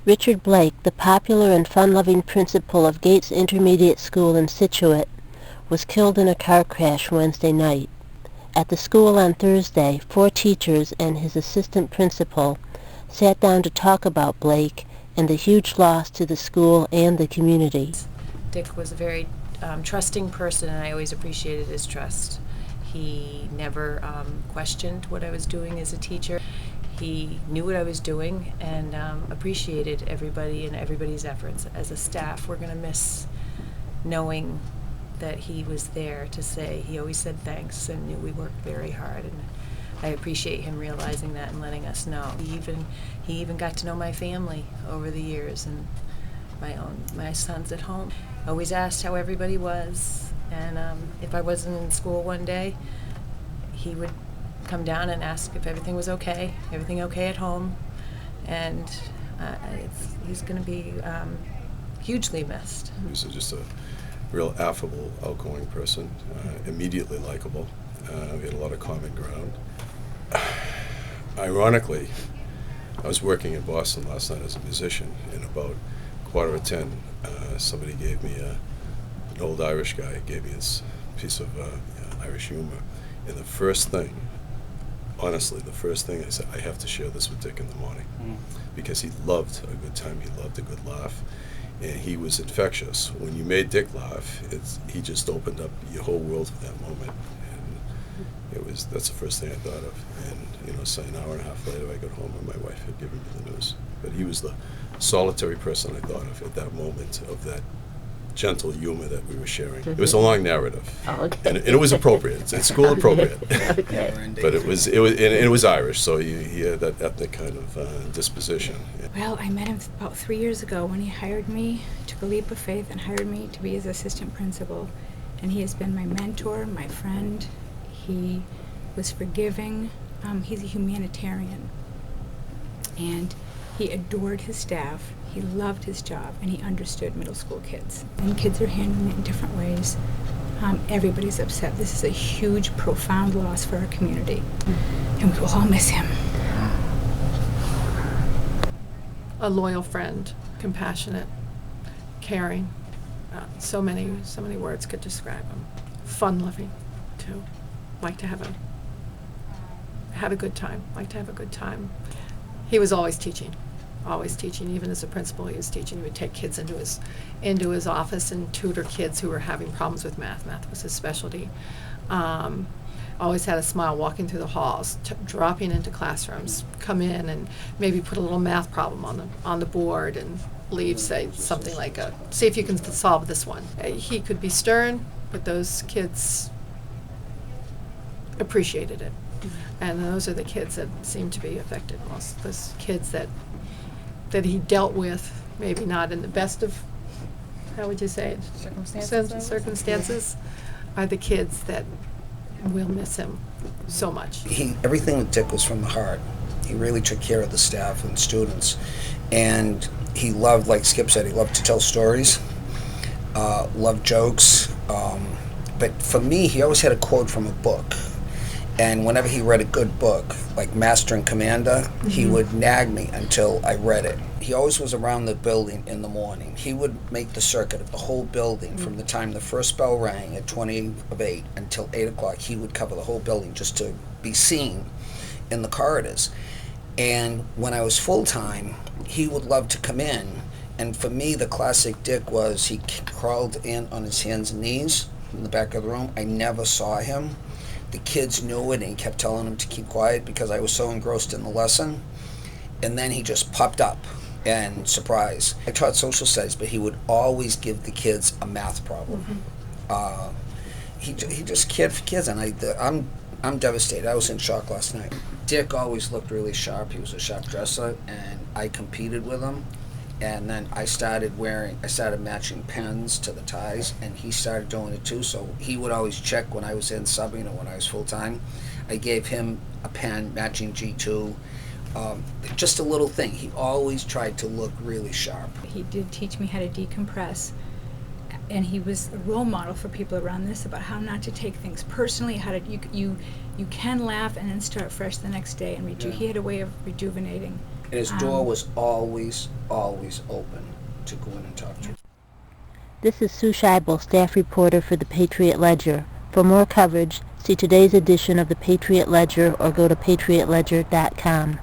Richard Blake, the popular and fun-loving principal of Gates Intermediate School in Scituate, was killed in a car crash Wednesday night. At the school on Thursday, 4 teachers and his assistant principal sat down to talk about Blake and the huge loss to the school and the community. Dick was a very trusting person, and I always appreciated his trust. He never questioned what I was doing as a teacher. He knew what I was doing and appreciated everybody and everybody's efforts. As a staff, we're going to miss knowing that he was there to say. He always said thanks and knew we worked very hard, and I appreciate him realizing that and letting us know. He even got to know my family over the years, and my son's at home. Always asked how everybody was, and if I wasn't in school one day, he would come down and ask if everything was okay, everything okay at home, and he's going to be hugely missed. He was just a real affable, outgoing person, immediately likable. We had a lot of common ground. Ironically, I was working in Boston last night as a musician, and about 9:45, somebody gave me an old Irish guy gave me this piece of Irish humor, and the first thing I said, I have to share this with Dick in the morning, because he loved a good time, he loved a good laugh, and he was infectious. When you made Dick laugh, he just opened up your whole world for that moment, and that's the first thing I thought of. And so an hour and a half later, I got home and my wife had given me the news. But he was the solitary person I thought of at that moment, of that gentle humor that we were sharing. It was a long narrative, and it was appropriate. It's school appropriate, but it was Irish, so he had that ethnic kind of disposition. Well, I met him about 3 years ago when he hired me, took a leap of faith and hired me to be his assistant principal, and he has been my mentor, my friend. He was forgiving. He's a humanitarian, and he adored his staff. He loved his job, and he understood middle school kids. And kids are handling it in different ways. Everybody's upset. This is a huge, profound loss for our community, and we will all miss him. A loyal friend, compassionate, caring. So many words could describe him. Fun-loving, too. Liked to have a good time. Liked to have a good time. He was always teaching. Even as a principal, he was teaching. He would take kids into his office and tutor kids who were having problems with math. Math was his specialty. Always had a smile walking through the halls, dropping into classrooms, come in and maybe put a little math problem on the board and leave, say something like, see if you can solve this one. He could be stern, but those kids appreciated it. And those are the kids that seem to be affected most. Those kids that he dealt with, maybe not in the best of, how would you say it? Circumstances are the kids that will miss him so much. Everything with Dick was from the heart. He really took care of the staff and students. And he loved, like Skip said, he loved to tell stories, loved jokes. But for me, he always had a quote from a book. And whenever he read a good book, like Master and Commander, he would nag me until I read it. He always was around the building in the morning. He would make the circuit of the whole building from the time the first bell rang at 8:20 until 8 o'clock. He would cover the whole building just to be seen in the corridors. And when I was full-time, he would love to come in. And for me, the classic Dick was he crawled in on his hands and knees in the back of the room. I never saw him. The kids knew it, and he kept telling them to keep quiet because I was so engrossed in the lesson. And then he just popped up, and surprise. I taught social studies, but he would always give the kids a math problem. He just cared for kids, and I'm devastated. I was in shock last night. Dick always looked really sharp. He was a sharp dresser, and I competed with him. And then I started matching pens to the ties, and he started doing it too. So he would always check when I was in subbing or when I was full-time. I gave him a pen matching G2, just a little thing. He always tried to look really sharp. He did teach me how to decompress, and he was a role model for people around this about how not to take things personally, how to you can laugh and then start fresh the next day and he had a way of rejuvenating And his door was always, always open to go in and talk to him. This is Sue Scheibel, staff reporter for the Patriot Ledger. For more coverage, see today's edition of the Patriot Ledger or go to patriotledger.com.